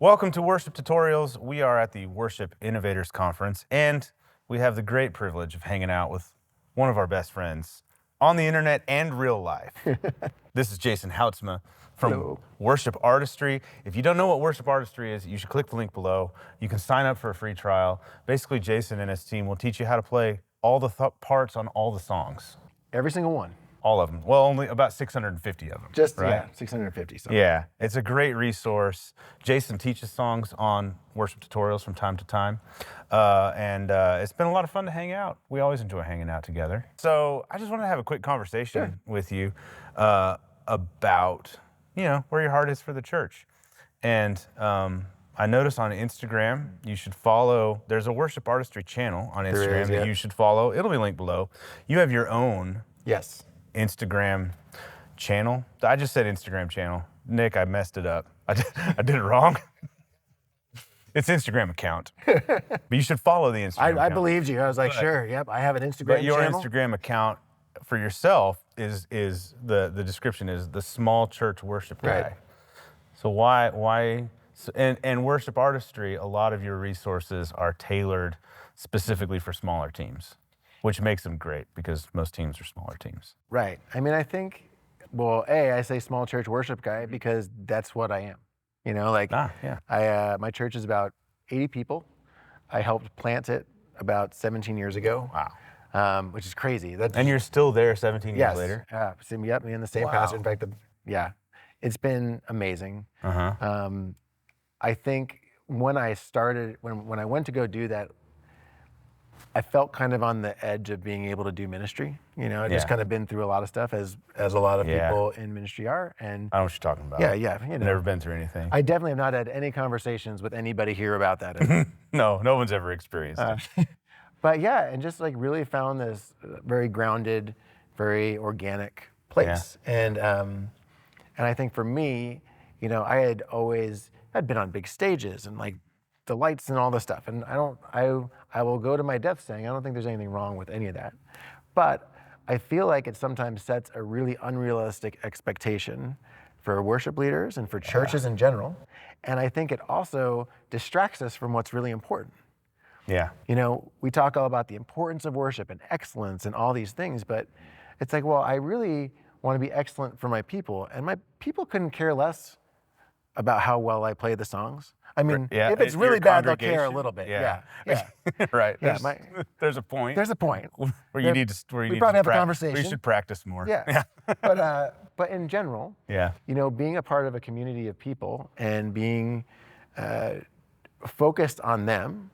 Welcome to Worship Tutorials. We are at the Worship Innovators Conference, and we have the great privilege of hanging out with one of our best friends on the internet and real life. This is Jason Houtsma from Hello. Worship Artistry. If you don't know what Worship Artistry is, you should click the link below. You can sign up for a free trial. Basically, Jason and his team will teach you how to play all the parts on all the songs. Every single one. All of them. Well, only about 650 of them. Just, right? yeah, 650. So. Yeah, it's a great resource. Jason teaches songs on Worship Tutorials from time to time. And it's been a lot of fun to hang out. We always enjoy hanging out together. So I just want to have a quick conversation with you about, where your heart is for the church. And I noticed on Instagram, you should follow, there's a Worship Artistry channel on Instagram that you should follow. It'll be linked below. You have your own Instagram channel. I just said Instagram channel. Nick, I messed it up. I did it wrong. It's Instagram account. But you should follow the Instagram account. I believed you. I was like, sure, yep, I have an Instagram But your channel. Instagram account for yourself is the description is the small church worship guy. Right. So why and Worship Artistry, a lot of your resources are tailored specifically for smaller teams, which makes them great because most teams are smaller teams. Right. I mean, I think, well, I say small church worship guy because that's what I am. My church is about 80 people. I helped plant it about 17 years ago. Wow. Which is crazy. And you're still there 17 years later? Yep, me and the same pastor. In fact, it's been amazing. I think when I started, when I went to go do that, I felt kind of on the edge of being able to do ministry. I've just kind of been through a lot of stuff as a lot of people in ministry are. And I know what you're talking about. Yeah. Never been through anything. I definitely have not had any conversations with anybody here about that. No one's ever experienced it. But yeah, and just like really found this very grounded, very organic place. Yeah. And I think for me, I'd been on big stages and like the lights and all this stuff. And I will go to my death saying, I don't think there's anything wrong with any of that. But I feel like it sometimes sets a really unrealistic expectation for worship leaders and for churches in general. And I think it also distracts us from what's really important. Yeah. We talk all about the importance of worship and excellence and all these things, but it's like, well, I really want to be excellent for my people. And my people couldn't care less about how well I play the songs. I mean, if it's really bad, they'll care a little bit. Yeah. Right. There's a point. There's a point where you need to. We probably have a conversation. We should practice more. Yeah. But in general, being a part of a community of people and being focused on them,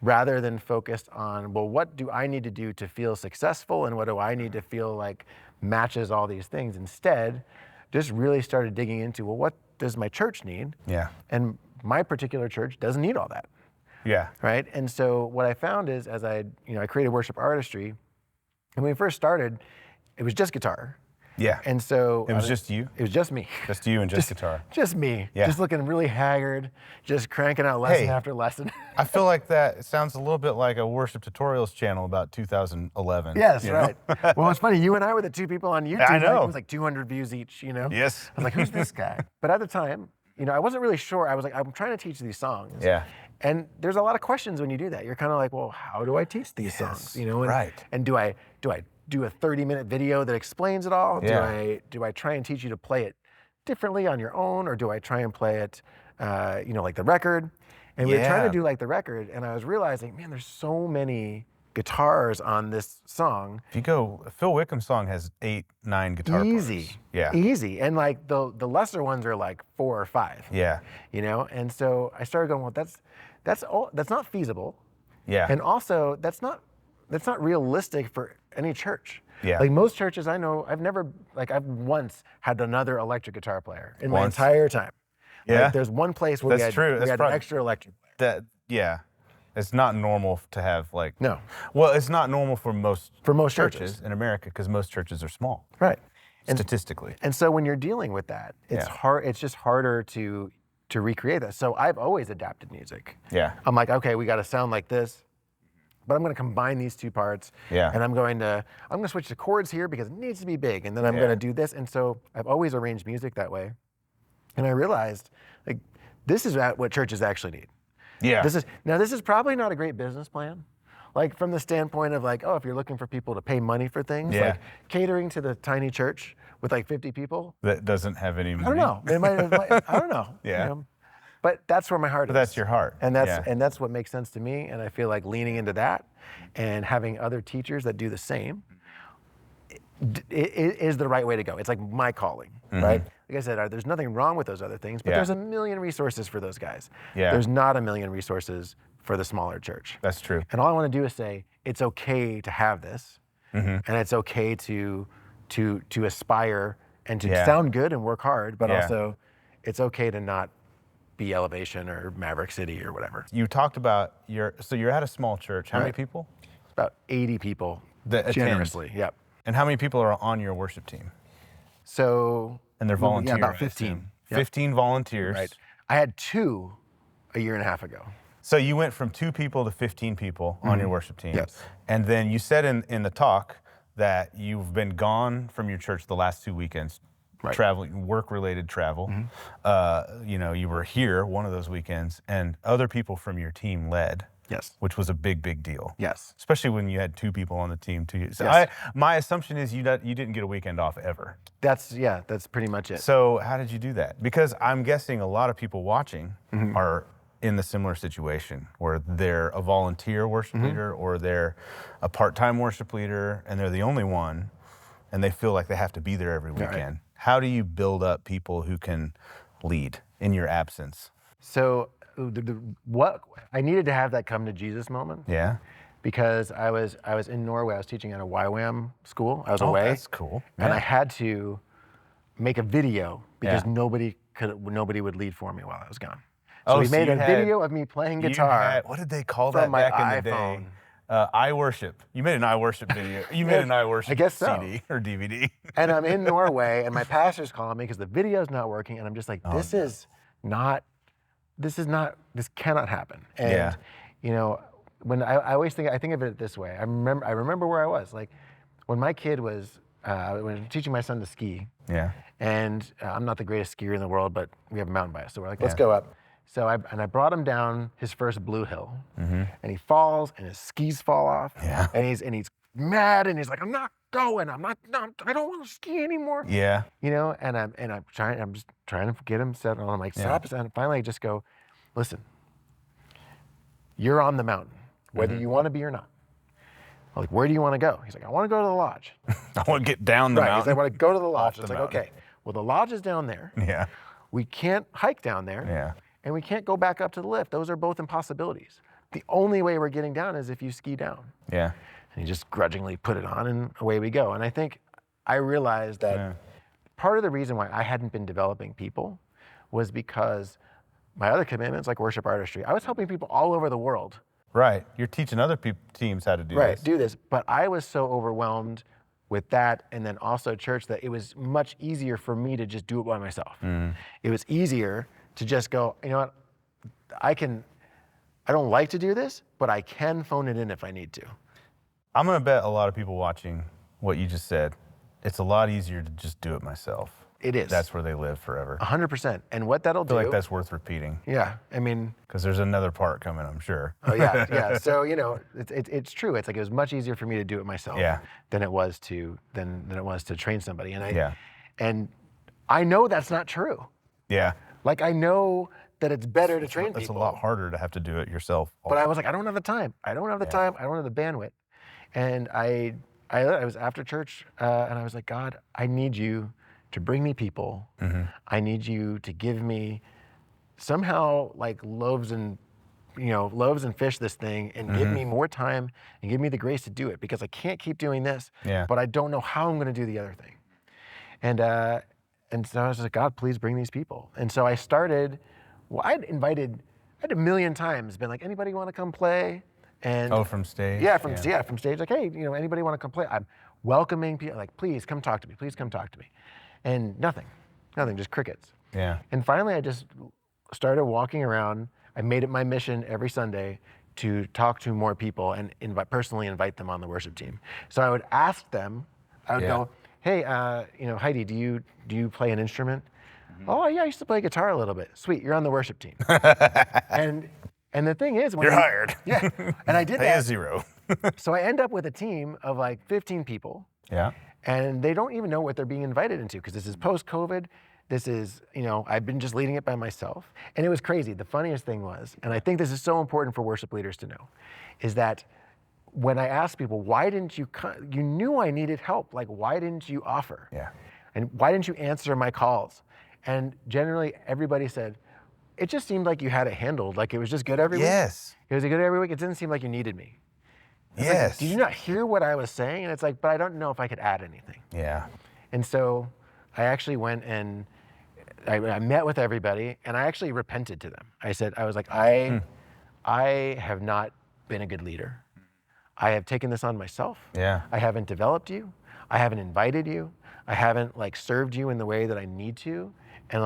rather than focused on, well, what do I need to do to feel successful, and what do I need to feel like matches all these things? Instead, just really started digging into, well, what does my church need? Yeah. And my particular church doesn't need all that. Yeah. Right. And so what I found is, as I created Worship Artistry, and when we first started, it was just guitar. Yeah. And so it was just you? It was just me. Just you and just guitar. Just me. Yeah. Just looking really haggard, just cranking out lesson after lesson. I feel like that sounds a little bit like a Worship Tutorials channel about 2011. Yes, right. Well, it's funny. You and I were the two people on YouTube. I know. It was like 200 views each, Yes. I was like, who's this guy? But at the time, I wasn't really sure. I was like, I'm trying to teach these songs. Yeah. And there's a lot of questions when you do that. You're kind of like, well, how do I teach these songs? Right. And do I do a 30-minute video that explains it all? Yeah. Do I try and teach you to play it differently on your own, or do I try and play it, like the record? And we were trying to do like the record, and I was realizing, man, there's so many guitars on this song. If you go, Phil Wickham's song has 8, 9 guitar parts. Yeah. Easy. And like the lesser ones are like 4 or 5. Yeah. And so I started going, well, that's not feasible. Yeah. And also that's not realistic for any church. Yeah. Like most churches I know, I've once had another electric guitar player in my entire time. Yeah. Like there's one place where we had an extra electric player. It's not normal to have No. Well, it's not normal for most churches in America because most churches are small. Right. Statistically. And so when you're dealing with that, it's hard. It's just harder to recreate that. So I've always adapted music. Yeah. I'm like, okay, we got to sound like this, but I'm going to combine these two parts. Yeah. And I'm going to switch the chords here because it needs to be big, and then I'm going to do this. And so I've always arranged music that way. And I realized, like, this is what churches actually need. Yeah. This is probably not a great business plan. Like from the standpoint of like, oh, if you're looking for people to pay money for things, Yeah. like catering to the tiny church with like 50 people. That doesn't have any money. I don't know. I don't know. Yeah. You know? But that's where my heart is. But that's your heart. And Yeah. that's what makes sense to me. And I feel like leaning into that and having other teachers that do the same is the right way to go. It's like my calling, right? Like I said, there's nothing wrong with those other things, but Yeah. there's a million resources for those guys. Yeah. There's not a million resources for the smaller church. That's true. And all I want to do is say, it's okay to have this, and it's okay to aspire and to Yeah. sound good and work hard, but Yeah. also it's okay to not be Elevation or Maverick City or whatever. You talked about so you're at a small church. How many Right. people? It's about 80 people That attend. generously. Yep. And how many people are on your worship team? So And they're volunteers. Yeah, about I 15. assume. Yep. 15 volunteers. Right. I had 2 a year and a half ago. So you went from 2 people to 15 people on your worship team. Yes. And then you said in the talk that you've been gone from your church the last 2 weekends, Right. traveling, work-related travel. You were here one of those weekends, and other people from your team led. Yes. Which was a big, big deal. Yes. Especially when you had 2 people on the team too. So Yes. my assumption is you didn't get a weekend off ever. That's pretty much it. So how did you do that? Because I'm guessing a lot of people watching are in the similar situation where they're a volunteer worship leader or they're a part-time worship leader and they're the only one and they feel like they have to be there every weekend. Right. How do you build up people who can lead in your absence? So what I needed to have that come to Jesus moment. Yeah. Because I was in Norway. I was teaching at a YWAM school. I was away. That's cool. And Yeah. I had to make a video because Yeah. nobody would lead for me while I was gone. So Oh, we so made you a had- video of me playing guitar. What did they call from that my back in the iPhone. day? I worship. You made an I worship video. You made an I worship I guess so. CD or DVD. And I'm in Norway, and my pastor's calling me because the video's not working, and I'm just like, this cannot happen. And Yeah. you know, when I always think of it this way. I remember where I was. Like when my kid was when I was teaching my son to ski, Yeah. and I'm not the greatest skier in the world, but we have a mountain bike, so we're like, let's Yeah. go up. So I brought him down his first blue hill, and he falls, and his skis fall off, Yeah. and he's mad, and he's like, I'm not going, I don't want to ski anymore, Yeah. you know. And I'm just trying to get him set on. I'm like, stop, and finally I just go, listen, you're on the mountain, whether you want to be or not. I'm like, where do you want to go? He's like, I want to go to the lodge. I want to get down the Right, he's mountain. like, I want to go to the lodge. the It's like, mountain. okay, well, the lodge is down there. Yeah. We can't hike down there. Yeah. And we can't go back up to the lift. Those are both impossibilities. The only way we're getting down is if you ski down. Yeah. And he just grudgingly put it on, and away we go. And I think I realized that part of the reason why I hadn't been developing people was because my other commitments, like worship artistry, I was helping people all over the world. Right. You're teaching other teams how to do this. Do this. But I was so overwhelmed with that, and then also church, that it was much easier for me to just do it by myself. It was easier to just go, you know what, I don't like to do this, but I can phone it in if I need to. I'm going to bet a lot of people watching what you just said, it's a lot easier to just do it myself. It is. That's where they live forever. 100%. And what that'll I feel do. like that's worth repeating. Yeah, I mean. Because there's another part coming, I'm sure. Oh yeah, yeah. So you know, it's true. It's like it was much easier for me to do it myself than it was to train somebody. And and I know that's not true. Yeah. Like I know that it's better to train people. It's a lot harder to have to do it yourself. But I was like, I don't have the time. I don't have the time. I don't have the bandwidth. And I was after church, and I was like, God, I need you to bring me people. I need you to give me somehow like loaves and fish this thing, and give me more time and give me the grace to do it, because I can't keep doing this. But I don't know how I'm going to do the other thing. And so I was just like, God, please bring these people. And so I started. Well, I'd a million times been like, anybody want to come play? And from stage? Yeah, from stage. Like, hey, anybody want to come play? I'm welcoming people. Like, please come talk to me. Please come talk to me. And nothing, just crickets. Yeah. And finally, I just started walking around. I made it my mission every Sunday to talk to more people and personally invite them on the worship team. So I would ask them. I would go, hey, Heidi, do you play an instrument? Oh yeah, I used to play guitar a little bit. Sweet, you're on the worship team. And the thing is, when You're hired. Yeah, and I did Pay a that. zero. So I end up with a team of like 15 people, Yeah. and they don't even know what they're being invited into because this is post-COVID. This is, I've been just leading it by myself. And it was crazy. The funniest thing was, and I think this is so important for worship leaders to know, is that when I asked people, why didn't you come? You knew I needed help. Like, why didn't you offer? Yeah. And why didn't you answer my calls? And generally everybody said, it just seemed like you had it handled. Like it was just good every week. Yes. It was good every week. It didn't seem like you needed me. It's Yes. like, did you not hear what I was saying? And it's like, but I don't know if I could add anything. Yeah. And so I actually went and I met with everybody and I actually repented to them. I was like, I have not been a good leader. I have taken this on myself. Yeah. I haven't developed you. I haven't invited you. I haven't served you in the way that I need to. And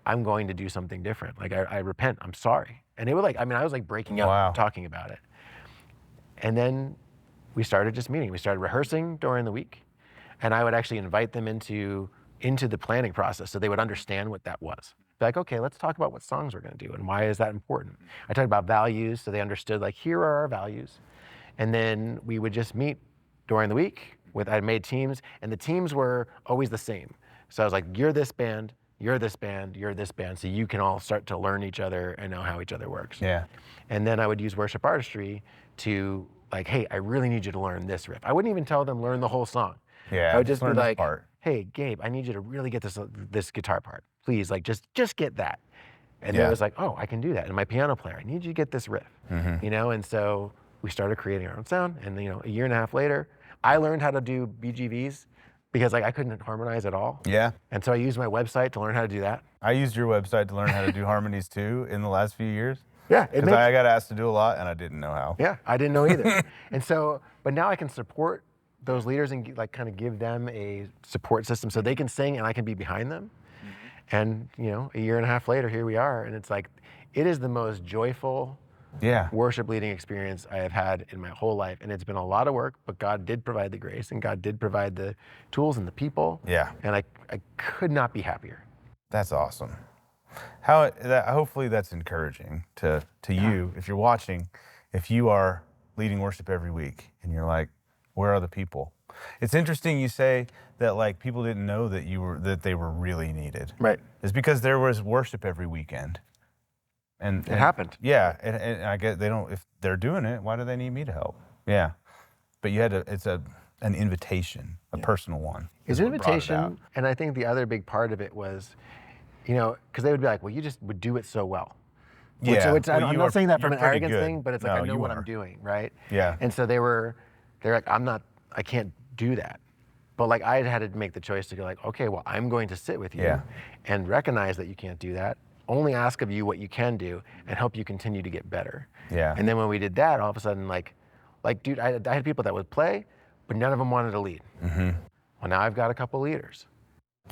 I'm going to do something different. I repent, I'm sorry. And it was I was breaking up talking about it. And then we started just meeting. We started rehearsing during the week. And I would actually invite them into the planning process so they would understand what that was. Be like, okay, let's talk about what songs we're gonna do and why is that important. I talked about values so they understood here are our values. And then we would just meet during the week. I made teams and the teams were always the same. So I was like, you're this band, you're this band, you're this band. So you can all start to learn each other and know how each other works. Yeah. And then I would use worship artistry to hey, I really need you to learn this riff. I wouldn't even tell them learn the whole song. Yeah. I would just be learn this like, part. hey, Gabe, I need you to really get this guitar part. Please, just get that. And Yeah. it was like, oh, I can do that. And my piano player, I need you to get this riff. And so we started creating our own sound. And a year and a half later, I learned how to do BGVs because I couldn't harmonize at all. Yeah. And so I used my website to learn how to do that. I used your website to learn how to do harmonies too in the last few years. Yeah. Because I got asked to do a lot and I didn't know how. Yeah, I didn't know either. And so, but now I can support those leaders and kind of give them a support system so they can sing and I can be behind them. And a year and a half later, here we are. And it's it is the most joyful worship leading experience I have had in my whole life. And it's been a lot of work, but God did provide the grace and God did provide the tools and the people. Yeah. And I could not be happier. That's awesome. Hopefully that's encouraging to you if you're watching, if you are leading worship every week and you're like, where are the people? It's interesting you say that people didn't know that they were really needed. Right. It's because there was worship every weekend. And it happened. Yeah, and I guess they don't. If they're doing it, why do they need me to help? Yeah, but you had to. It's an invitation, a personal one. It's an invitation, and I think the other big part of it was, because they would be like, well, you just would do it so well. Yeah, I'm not saying that from an pretty arrogance good. thing, but it's I know what I'm doing, right? Yeah. And so they're like, I can't do that. But I had to make the choice to go okay, well, I'm going to sit with you and recognize that you can't do that. Only ask of you what you can do and help you continue to get better. Yeah. And then when we did that, all of a sudden, dude, I had people that would play, but none of them wanted to lead. Well, now I've got a couple leaders.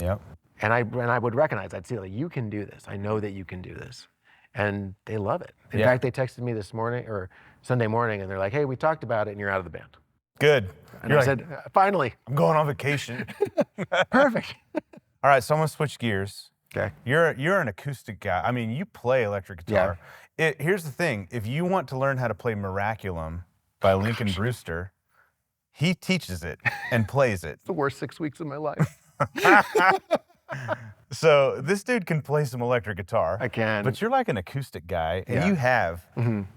Yep. And I would recognize, I'd see you can do this. I know that you can do this. And they love it. In fact, they texted me this morning or Sunday morning and they're like, hey, we talked about it and you're out of the band. Good. And I said, finally. I'm going on vacation. Perfect. All right, so I'm gonna switch gears. Okay. You're an acoustic guy. I mean, you play electric guitar. Yeah. Here's the thing. If you want to learn how to play Miraculum by Lincoln Brewster, he teaches it and plays it. It's the worst 6 weeks of my life. So this dude can play some electric guitar. I can. But you're like an acoustic guy, and you have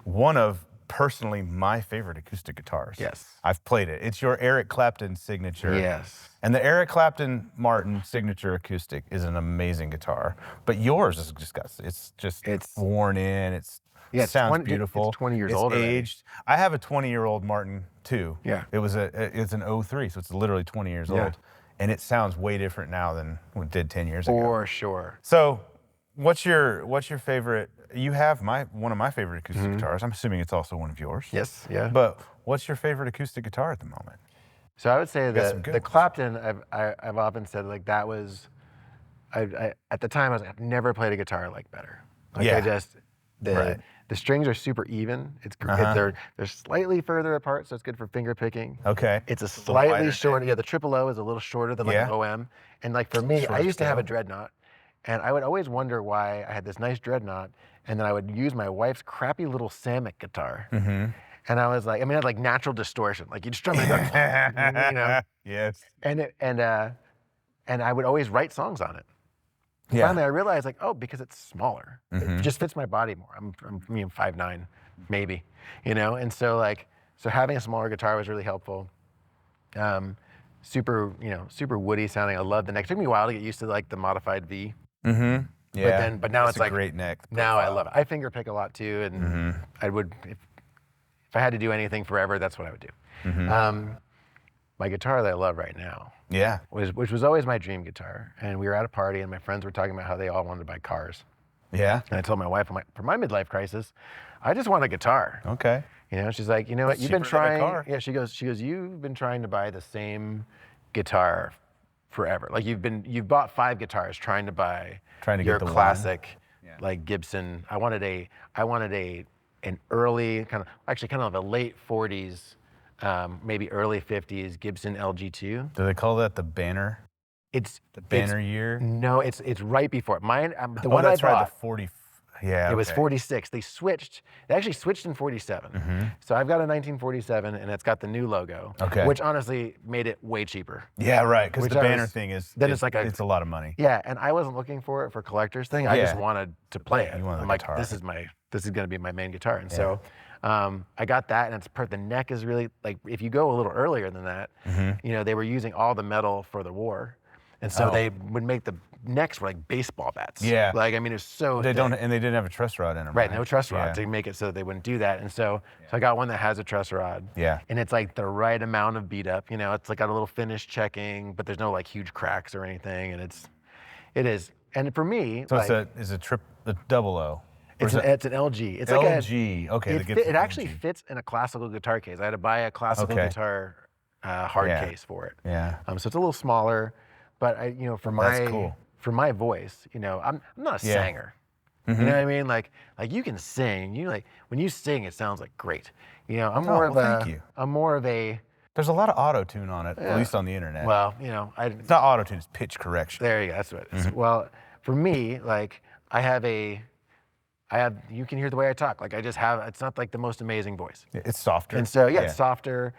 one of personally my favorite acoustic guitars. Yes. I've played it. It's your Eric Clapton signature. Yes. And the Eric Clapton Martin signature acoustic is an amazing guitar. But yours is it's worn in. It sounds beautiful. It's 20 years old. It's aged. I have a 20-year-old Martin too. Yeah. It's an 03, so it's literally 20 years old. And it sounds way different now than it did 10 years ago. For sure. So what's your favorite? You have one of my favorite acoustic guitars. I'm assuming it's also one of yours. Yes. Yeah. But what's your favorite acoustic guitar at the moment? So I would say that the Clapton, I've often said that was, I at the time I was I've never played a guitar better. The strings are super even. They're slightly further apart, so it's good for finger picking. Okay. It's a slightly shorter. Yeah, the triple O is a little shorter than an OM. And for me, I used to have a dreadnought, And I would always wonder why I had this nice dreadnought, and then I would use my wife's crappy little Samick guitar. Mm-hmm. And I was like, I mean, it had like natural distortion. Like you'd strum it, you know. Yes. And I would always write songs on it. Yeah. Finally, I realized like, oh, because it's smaller, Mhm. it just fits my body more. I'm 5'9", maybe, you know. And so having a smaller guitar was really helpful. Super woody sounding. I love the neck. It took me a while to get used to like the modified V. Mm-hmm. Yeah. But now That's it's like a great neck. now I love it. I finger pick a lot too, and Mm-hmm. I would if I had to do anything forever, that's what I would do. Mm-hmm. My guitar that I love right now, Yeah. which was always my dream guitar. And we were at a party, and my friends were talking about how they all wanted to buy cars. Yeah. And I told my wife, I'm like, for my midlife crisis, I just want a guitar. Okay. You know, she's like, you know what, It's you've been cheaper than a trying. car. Yeah, she goes, you've been trying to buy the same guitar forever. Like you've bought 5 guitars trying to buy Trying to your get the classic, Yeah. like Gibson. I wanted an early kind of a late 40s, maybe early 50s Gibson LG2. Do they call that the banner? It's The banner year? No, it's right before it. Mine. The Oh, one that's I right. bought. The 40. Yeah. It was okay. 46. They actually switched in 47. Mm-hmm. So I've got a 1947, and it's got the new logo. Okay. Which honestly made it way cheaper. Yeah, right. Because Which the I banner was- thing is then it's like it's a lot of money. Yeah, and I wasn't looking for it for collector's thing. I just Yeah. wanted to play it. You wanted I'm the like, guitar. this is going to be my main guitar. And so I got that, and the neck is really like if you go a little earlier than that, Mm-hmm. you know, they were using all the metal for the war, and so Oh. they would make the necks were like baseball bats. Yeah. Like I mean, it's so They thick. don't, and they didn't have a truss rod in them. Right, no truss rod Yeah. to make it so that they wouldn't do that. And so I got one that has a truss rod. Yeah. And it's like the right amount of beat up. You know, it's like got a little finish checking, but there's no like huge cracks or anything. And it is. And for me, So like, it's a double O. Or it's is an LG. It's LG. Okay. the It, Gibson it actually LG. fits in a classical guitar case. I had to buy a classical Okay. guitar hard Yeah. case for it. Yeah. So it's a little smaller, but for That's cool. my voice, you know, I'm not a Yeah. singer. Mhm. You know what I mean? Like you can sing. You like when you sing, it sounds like great. You know, I'm Oh, more of well, a. thank you. I'm more of a. There's a lot of auto tune on it, Yeah. at least on the internet. Well, you know, It's not auto tune, it's pitch correction. there you go. That's what it is. Mm-hmm. Well, for me, like you can hear the way I talk. Like it's not like the most amazing voice. It's softer. And so, it's softer.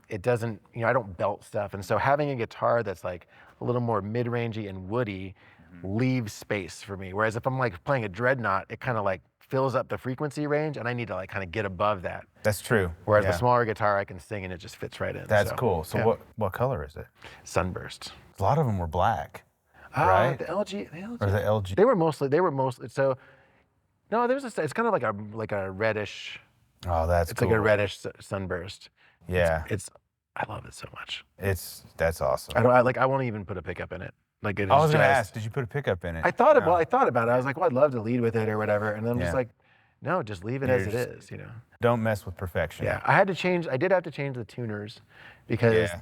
It doesn't, I don't belt stuff. And so having a guitar that's like a little more mid-rangey and woody leaves space for me. Whereas if I'm like playing a dreadnought, it kind of like fills up the frequency range and I need to like kind of get above that. That's true. Whereas Yeah. the smaller guitar, I can sing and it just fits right in. That's So, cool. So yeah. what color is it? Sunburst. A lot of them were black, right? The LG. Or the LG. They were mostly, so, no, it's kind of like a reddish, Oh, that's it's cool. like a reddish sunburst. Yeah. I love it so much. That's awesome. I won't even put a pickup in it. Like it I is was gonna just- ask, did you put a pickup in it? I thought No. I thought about it. I was like, well, I'd love to lead with it or whatever. And then I'm just Yeah. like, no, just leave it You're as it just- is, Don't mess with perfection. Yeah, I did have to change the tuners because Yeah.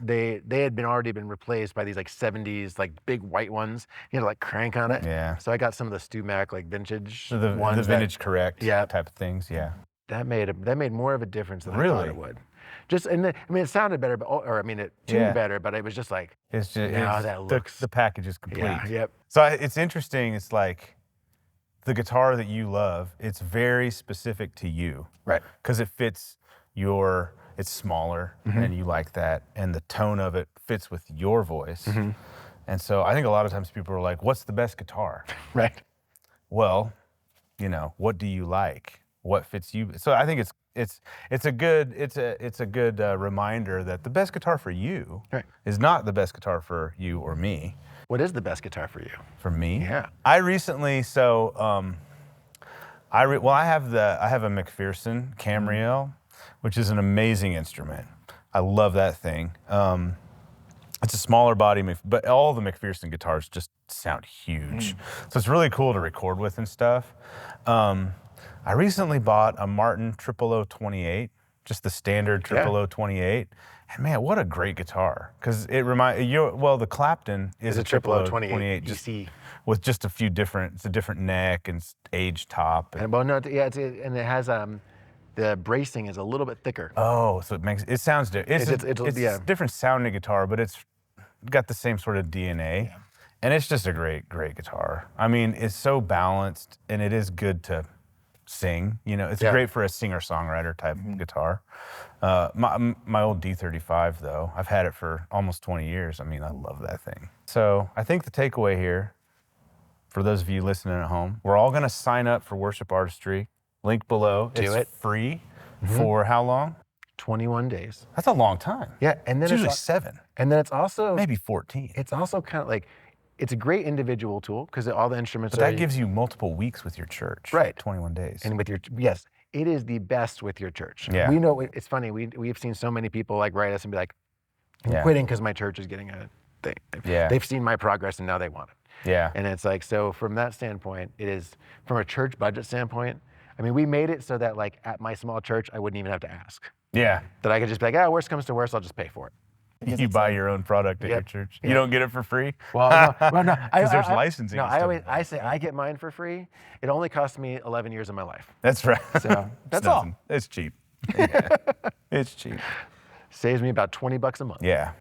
they had already been replaced by these like 70s like big white ones. You had to like crank on it. Yeah. So I got some of the Stu Mac like vintage So the ones. vintage correct Yeah. type of things. Yeah. That made more of a difference than I thought Really? it would. Just it sounded better, but it tuned Yeah. better, but it was just like It's just Now that looks- the package is complete. yeah, yep. So it's interesting. It's like the guitar that you love. It's very specific to you, Right. because it fits it's smaller, Mm-hmm. and you like that, and the tone of it fits with your voice. Mm-hmm. And so I think a lot of times people are like, "What's the best guitar?" Right. Well, what do you like? What fits you? So I think it's a good reminder that the best guitar for you Right. is not the best guitar for you or me. What is the best guitar for you? For me, Yeah. I recently I have a McPherson Camriel, which is an amazing instrument. I love that thing. It's a smaller body, but all the McPherson guitars just sound huge. So it's really cool to record with and stuff. I recently bought a Martin 00028, just the standard 00028. And man, what a great guitar. Because it reminds you, the Clapton is a 00028 just EC. with just it's a different neck and aged top. And well, no, yeah, and it has the bracing is a little bit thicker. Oh, so it sounds different. It's yeah. a different sounding guitar, but it's got the same sort of DNA. And it's just a great, great guitar. I mean, it's so balanced, and it is good to sing. You know, it's great for a singer-songwriter type guitar. My old D35, though, I've had it for almost 20 years. I mean, I love that thing. So I think the takeaway here, for those of you listening at home, we're all going to sign up for Worship Artistry. Link below. It's free for how long? 21 days. That's a long time. Yeah, and then it's usually 7. And then it's also maybe 14. It's also kind of like, it's a great individual tool because all the instruments. But that gives you multiple weeks with your church. Right. 21 days. And with your yes, it is the best with your church. Yeah. We know it's funny. We've seen so many people like write us and be like, I'm quitting because my church is getting a thing. Yeah. They've seen my progress and now they want it. Yeah. And it's like, so from that standpoint, it is, from a church budget standpoint, I mean, we made it so that like at my small church, I wouldn't even have to ask. Yeah. That I could just be like, worst comes to worst, I'll just pay for it. You buy your own product at your church. You don't get it for free? Well, no. Because there's licensing. No, I say I get mine for free. It only cost me 11 years of my life. That's right. So that's all. It's cheap. Yeah. It's cheap. Saves me about $20 a month. Yeah.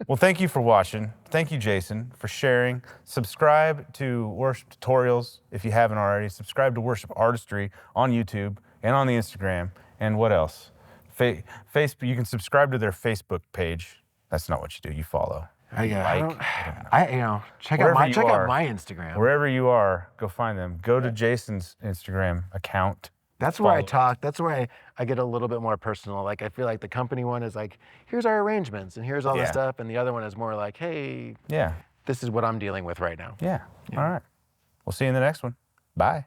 Well, thank you for watching. Thank you, Jason, for sharing. Subscribe to Worship Tutorials if you haven't already. Subscribe to Worship Artistry on YouTube and on the Instagram. And what else? Facebook. You can subscribe to their Facebook page. That's not what you do. You follow. Check out my Instagram. Wherever you are, go find them. Go to Jason's Instagram account. That's where I talk. That's where I get a little bit more personal. Like I feel like the company one is like, here's our arrangements and here's all this stuff, and the other one is more like, hey, this is what I'm dealing with right now. Yeah. All right. We'll see you in the next one. Bye.